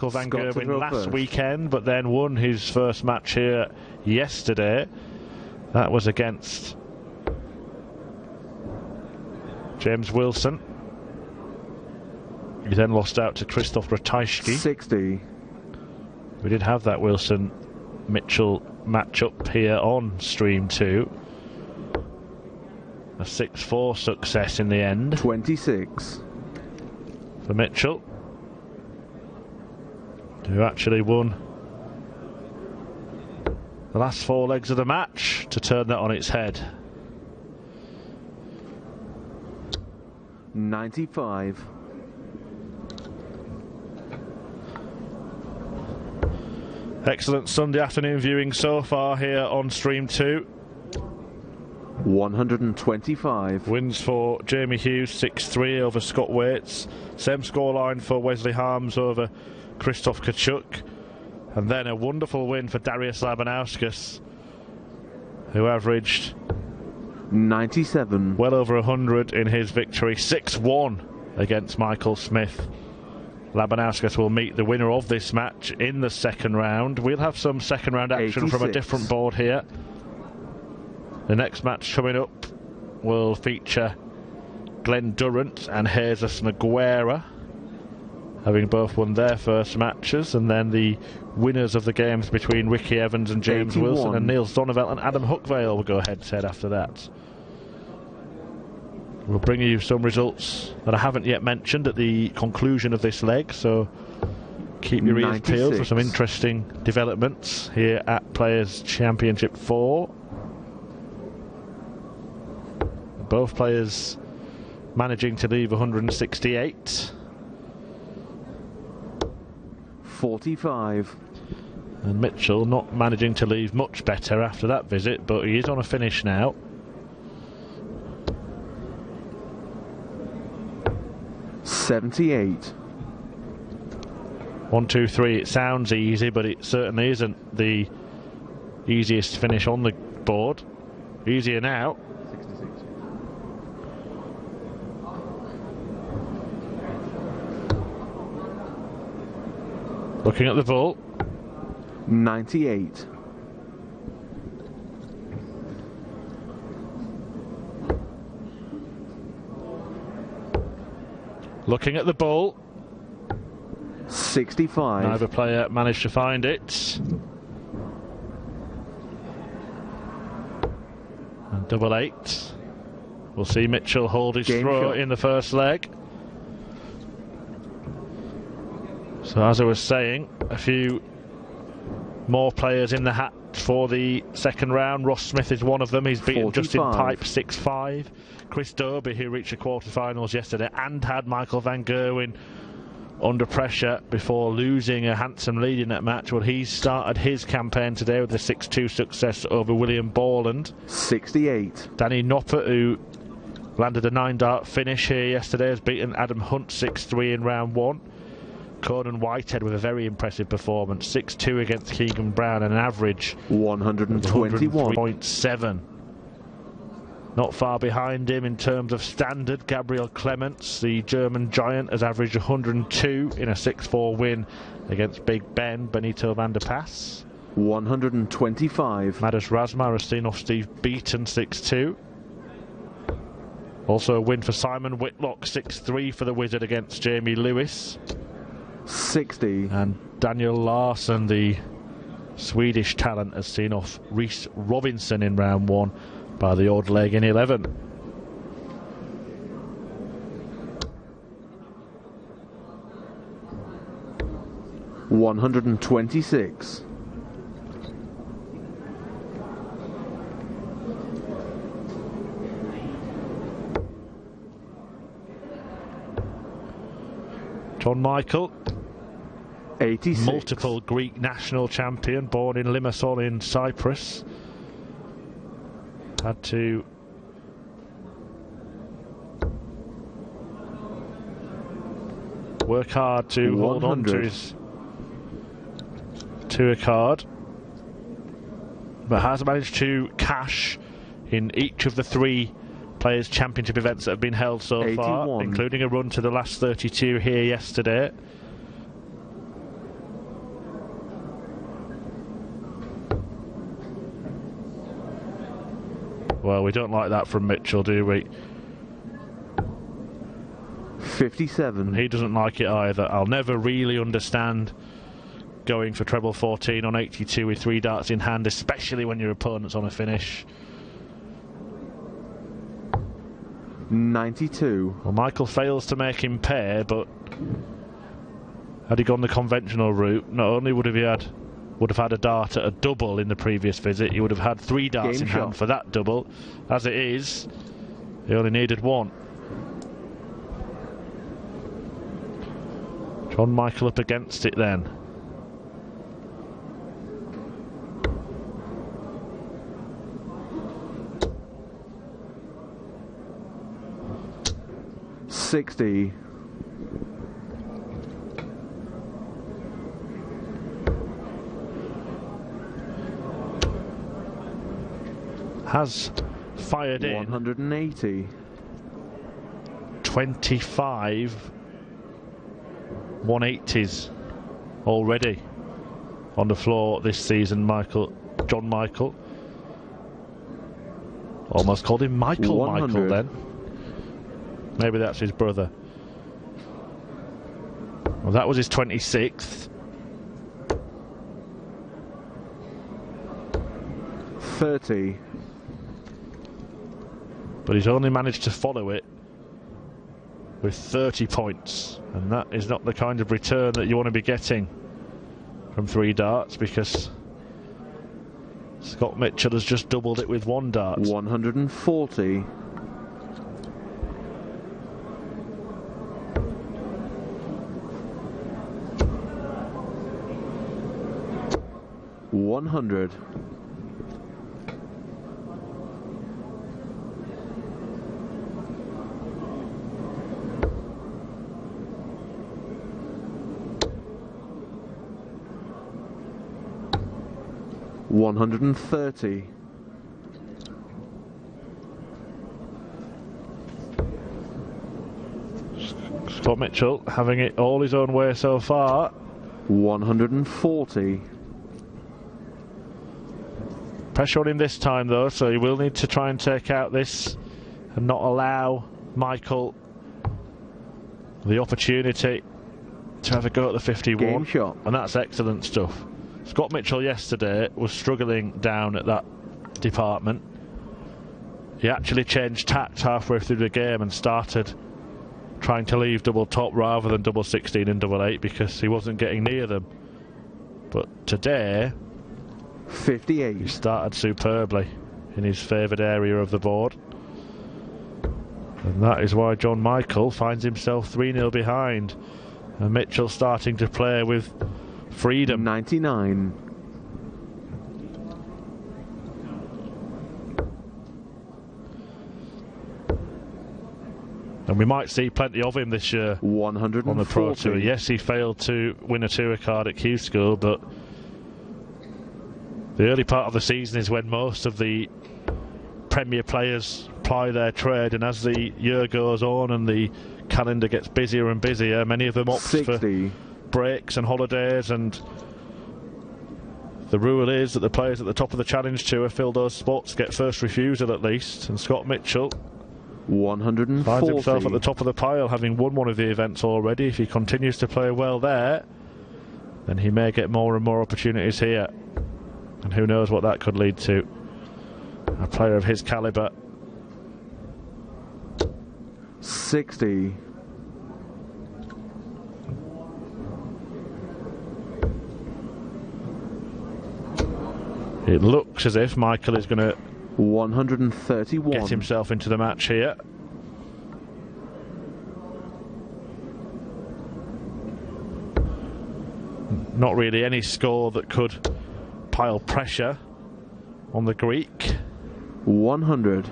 Michael van Gerwen last weekend, but then won his first match here yesterday. That was against James Wilson. He then lost out to Krzysztof Ratajski. 60. We did have that Wilson-Mitchell match-up here on Stream 2. A 6-4 success in the end. 26. For Mitchell, who actually won the last 4 legs of the match to turn that on its head. 95. Excellent Sunday afternoon viewing so far here on Stream 2. 125. Wins for Jamie Hughes 6-3 over Scott Waits. Same scoreline for Wesley Harms over Krzysztof Tkachuk. And then a wonderful win for Darius Labanauskas, who averaged 97. Well over 100 in his victory. 6-1 against Michael Smith. Labanauskas will meet the winner of this match in the second round. We'll have some second round action 86. from a different board here. The next match coming up will feature Glenn Durrant and Jesus Nogueira, having both won their first matches, and then the winners of the games between Ricky Evans and James 81. Wilson, and Niels Donnevelt and Adam Hookvale will go head-to-head after that. We'll bring you some results that I haven't yet mentioned at the conclusion of this leg, so keep your ears peeled for some interesting developments here at Players Championship 4. Both players managing to leave 168. 45. And Mitchell not managing to leave much better after that visit, but he is on a finish now. 78. 1, 2, 3. It sounds easy, but it certainly isn't the easiest finish on the board. Easier now. 66. Looking at the ball. 98. Looking at the ball. 65. Neither player managed to find it. And double 8. We'll see Mitchell hold his throw in the first leg. So as I was saying, a few more players in the hat for the second round. Ross Smith is one of them. He's beaten 45. Justin Pipe 6-5. Chris Dobie, who reached the quarterfinals yesterday and had Michael van Gerwen under pressure before losing a handsome lead in that match. Well, he started his campaign today with a 6-2 success over William Borland. 68. Danny Noppert, who landed a 9-dart finish here yesterday, has beaten Adam Hunt 6-3 in round 1. Conan Whitehead with a very impressive performance, 6-2 against Keegan Brown, and an average 121.7. Not far behind him in terms of standard, Gabriel Clements, the German giant, has averaged 102 in a 6-4 win against Big Ben, Benito van der Pas. 125. Madus Razma has seen off Steve Beaton 6-2. Also a win for Simon Whitlock, 6-3 for the Wizard against Jamie Lewis. 60. And Daniel Larsson, the Swedish talent, has seen off Reese Robinson in round 1 by the odd leg in 11. $126. John Michael, 86. multiple Greek national champion, born in Limassol in Cyprus, had to work hard to hold on to his tour card, but has managed to cash in each of the 3 Players' Championship events that have been held so far, including a run to the last 32 here yesterday. Well, we don't like that from Mitchell, do we? 57. He doesn't like it either. I'll never really understand going for treble 14 on 82 with 3 darts in hand, especially when your opponent's on a finish. 92. Well, Michael fails to make him pay, but had he gone the conventional route, not only would have had a dart at a double in the previous visit, he would have had 3 darts Game in shot. hand for that double. As it is, he only needed 1. John Michael up against it then. $60. Has fired in 180. 25 180s already on the floor this season. John Michael. Almost called him Michael 100. then. Maybe that's his brother. Well, that was his 26th. 30. But he's only managed to follow it with 30 points, and that is not the kind of return that you want to be getting from 3 darts, because Scott Mitchell has just doubled it with 1 dart. 140. $100. $130. Scott Mitchell having it all his own way so far. 140. Pressure on him this time though, so he will need to try and take out this and not allow Michael the opportunity to have a go at the 51. Game shot. And that's excellent stuff. Scott Mitchell yesterday was struggling down at that department. He actually changed tact halfway through the game and started trying to leave double top rather than double 16 and double 8 because he wasn't getting near them. But today, 58. he started superbly in his favoured area of the board. And that is why John Michael finds himself 3-0 behind. And Mitchell starting to play with freedom. 99. And we might see plenty of him this year 140. on the Pro Tour. Yes, he failed to win a tour card at Q School, but the early part of the season is when most of the Premier players ply their trade, and as the year goes on and the calendar gets busier and busier, many of them opt 60. for breaks and holidays, and the rule is that the players at the top of the Challenge Tour fill those spots, get first refusal at least, and Scott Mitchell 140. finds himself at the top of the pile, having won one of the events already. If he continues to play well there, then he may get more and more opportunities here, and who knows what that could lead to. A player of his calibre. 60. It looks as if Michael is going to 131. get himself into the match here. Not really any score that could pile pressure on the Greek. 100.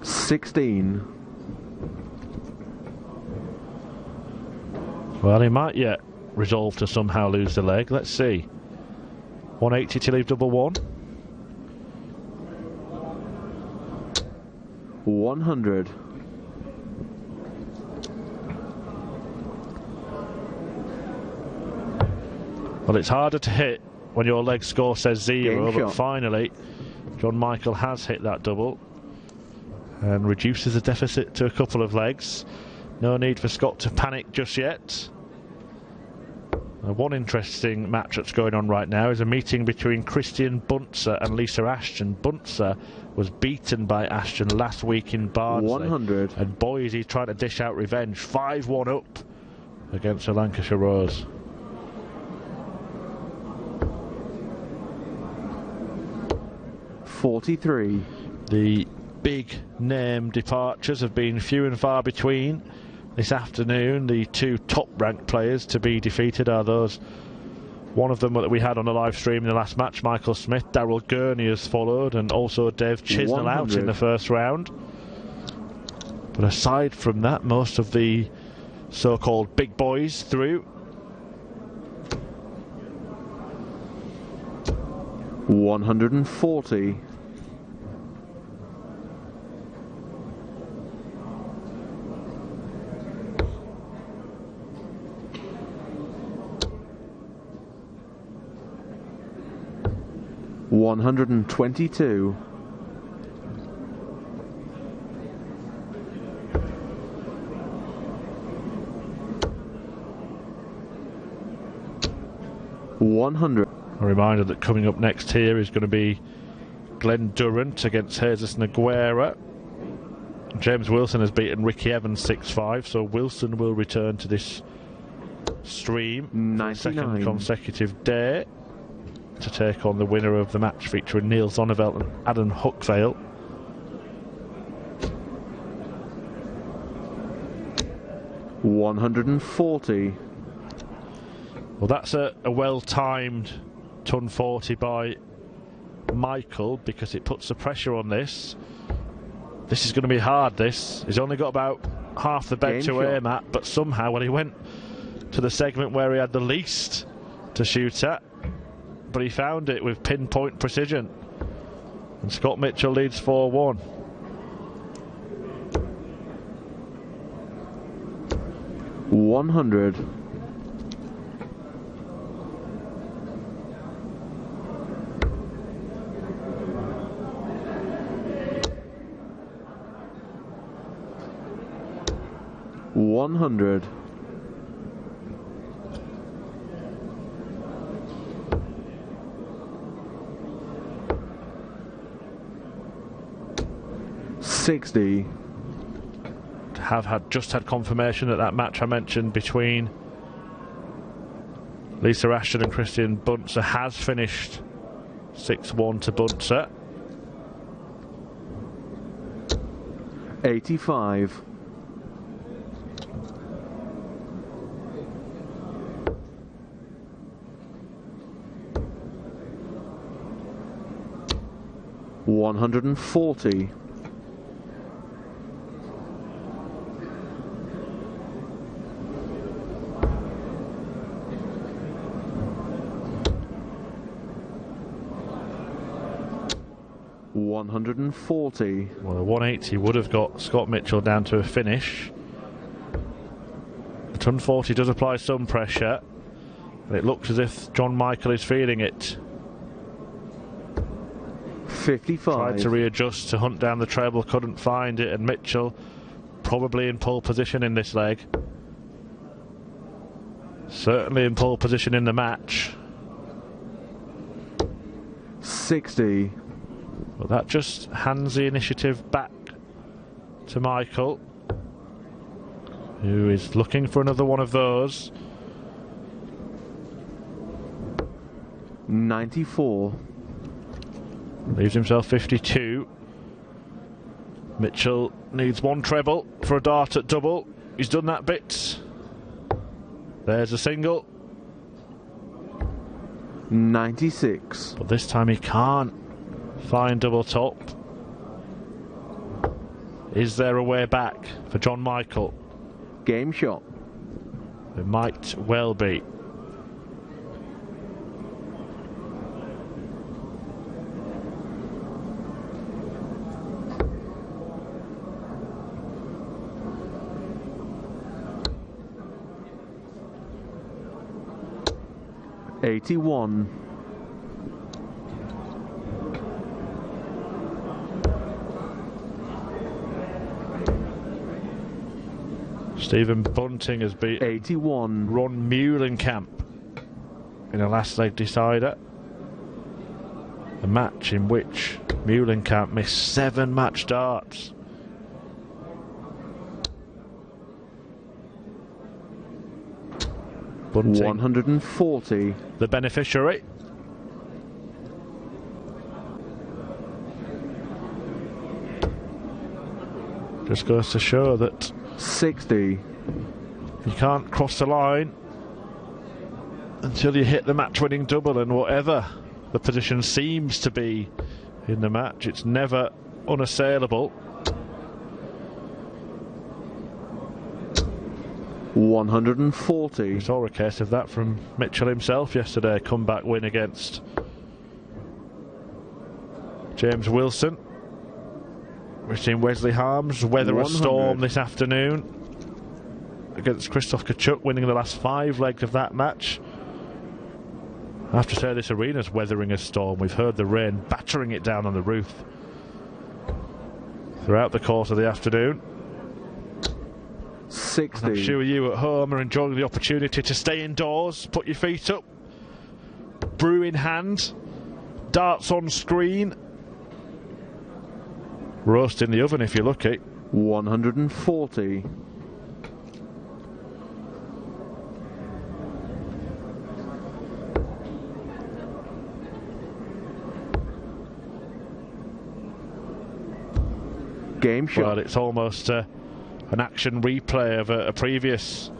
$16. Well, he might yet resolve to somehow lose the leg. Let's see. 180 to leave double 1. 100. Well, it's harder to hit when your leg score says 0, Game but shot. finally John Michael has hit that double and reduces the deficit to a couple of legs. No need for Scott to panic just yet. One interesting match that's going on right now is a meeting between Christian Bunzer and Lisa Ashton. Bunzer was beaten by Ashton last week in Barnsley. 100. And boy, is he trying to dish out revenge. 5-1 up against the Lancashire Rose. $43. The big name departures have been few and far between this afternoon. The two top ranked players to be defeated are those, one of them that we had on the live stream in the last match, Michael Smith. Daryl Gurney has followed, and also Dave Chisnell 100. out in the first round. But aside from that, most of the so-called big boys through. 140. $122. $100. A reminder that coming up next here is going to be Glenn Durrant against Jesus Nogueira. James Wilson has beaten Ricky Evans 6-5, so Wilson will return to this stream for the second 99. consecutive day to take on the winner of the match featuring Neil Zonneveld and Adam Huckvale. $140. Well, that's a well-timed ton 40 by Michael, because it puts the pressure on this. This is going to be hard, this. He's only got about half the bed Game to shot. aim at, but somehow when he went to the segment where he had the least to shoot at, but he found it with pinpoint precision. And Scott Mitchell leads 4-1. $100. $100. $60. Have just had confirmation that that match I mentioned between Lisa Ashton and Christian Bunzer has finished 6-1 to Bunzer. 85. $140. $140. Well, the 180 would have got Scott Mitchell down to a finish. The ton 40 does apply some pressure, but it looks as if John Michael is feeling it. 55. Tried to readjust to hunt down the treble, couldn't find it, and Mitchell probably in pole position in this leg. Certainly in pole position in the match. 60. But that just hands the initiative back to Michael, who is looking for another one of those. 94. Leaves himself 52. Mitchell needs one treble for a dart at double. He's done that bit. There's a single. 96. But this time he can't find double top. Is there a way back for John Michael? Game shot. There might well be. 81. Stephen Bunting has beaten 81. Ron Meulenkamp in a last leg decider. A match in which Meulenkamp missed 7 match darts. Bunting, 140. the beneficiary. Just goes to show that 60. you can't cross the line until you hit the match-winning double, and whatever the position seems to be in the match, it's never unassailable. 140. We saw a case of that from Mitchell himself yesterday, a comeback win against James Wilson. We've seen Wesley Harms weather 100. a storm this afternoon against Christoph Kachuk, winning the last 5 legs of that match. I have to say, this arena's weathering a storm. We've heard the rain battering it down on the roof throughout the course of the afternoon. 60. I'm sure you at home are enjoying the opportunity to stay indoors, put your feet up, brew in hand, darts on screen, roast in the oven if you're lucky. 140. Game shot. Well, it's almost an action replay of a previous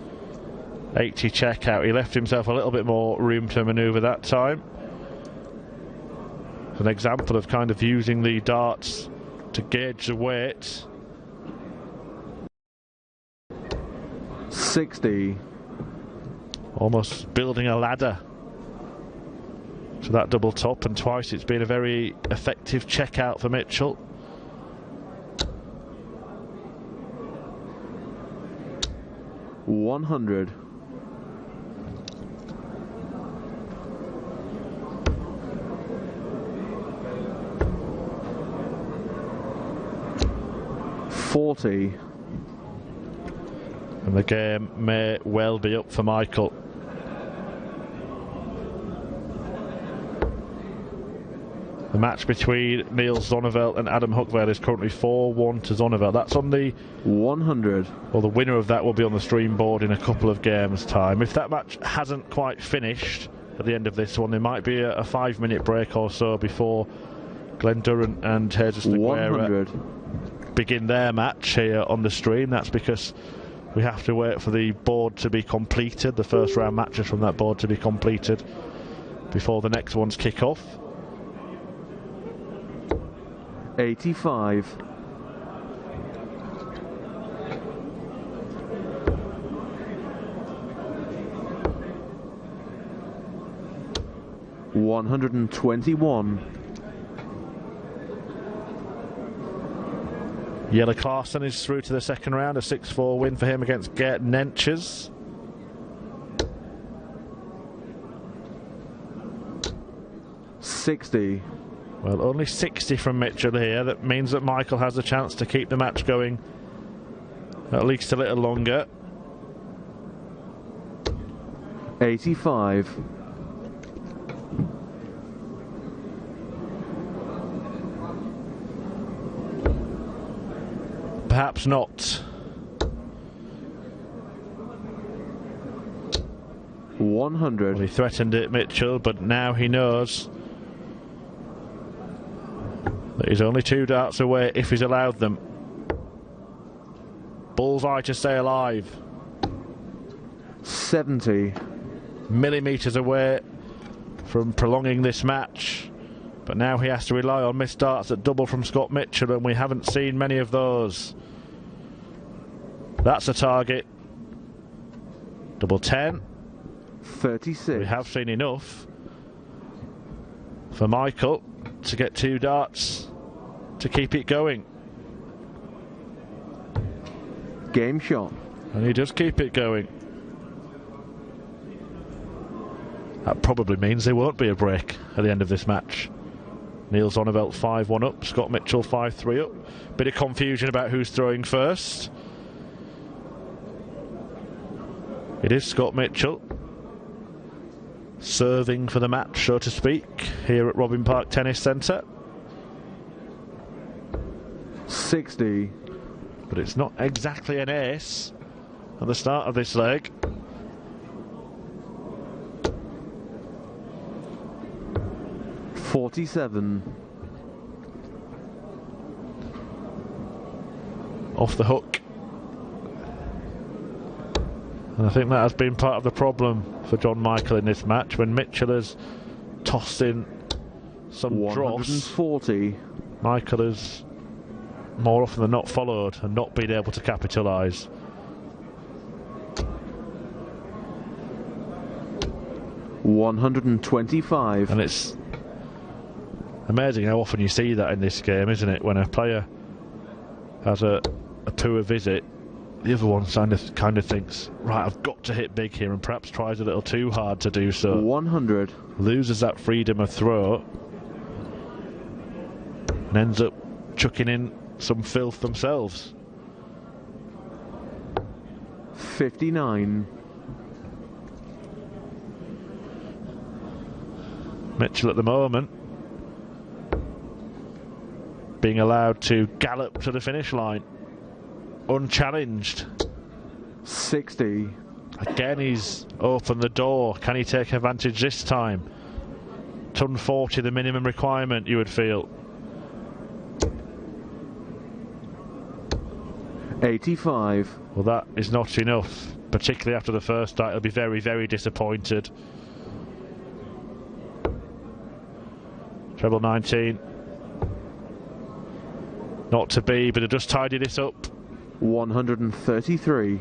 80 checkout. He left himself a little bit more room to manoeuvre that time. An example of kind of using the darts to gauge the weight. 60. Almost building a ladder to that double top, and twice it's been a very effective checkout for Mitchell. 100. $40. And the game may well be up for Michael. The match between Niels Zonneveld and Adam Huckveld is currently 4-1 to Zonneveld. That's on the 100. Well, the winner of that will be on the stream board in a couple of games' time. If that match hasn't quite finished at the end of this one, there might be a 5-minute break or so before Glen Durrant and Jesus Nogueira begin their match here on the stream. That's because we have to wait for the board to be completed, the first round matches from that board to be completed before the next ones kick off. 85. $121. Jelle Klaasen is through to the second round, a 6-4 win for him against Gert Nenches. $60. Well, only 60 from Mitchell here. That means that Michael has a chance to keep the match going at least a little longer. 85. Perhaps not. 100. Well, he threatened it, Mitchell, but now he knows that he's only 2 darts away if he's allowed them. Bullseye to stay alive. 70. Millimetres away from prolonging this match, but now he has to rely on missed darts at double from Scott Mitchell, and we haven't seen many of those. That's a target. Double 10. 36. We have seen enough for Michael to get 2 darts to keep it going. Game shot. And he does keep it going. That probably means there won't be a break at the end of this match. Neil Zonneveld 5-1 up, Scott Mitchell 5-3 up. Bit of confusion about who's throwing first. It is Scott Mitchell serving for the match, so to speak, here at Robin Park Tennis Centre. 60. But it's not exactly an ace at the start of this leg. $47. Off the hook. And I think that has been part of the problem for John Michael in this match, when Mitchell has tossed in some dross. 140. Michael has more often than not followed and not been able to capitalise. $125. And it's amazing how often you see that in this game, isn't it? When a player has a poor visit, the other one kind of thinks, right, I've got to hit big here, and perhaps tries a little too hard to do so. 100. Loses that freedom of throw and ends up chucking in some filth themselves. 59. Mitchell at the moment being allowed to gallop to the finish line unchallenged. 60. Again, he's opened the door. Can he take advantage this time? Ton 40, the minimum requirement, you would feel. 85. Well, that is not enough, particularly after the first start. He'll be very, very disappointed. Treble 19. Not to be, but he'll just tidy this up. 133.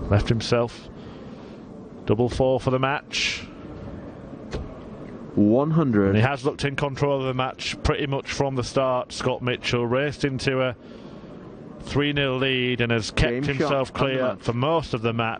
Left himself. Double 4 for the match. 100. And he has looked in control of the match pretty much from the start. Scott Mitchell raced into a 3-0 lead and has kept Game himself shot on the clear match. for most of the match.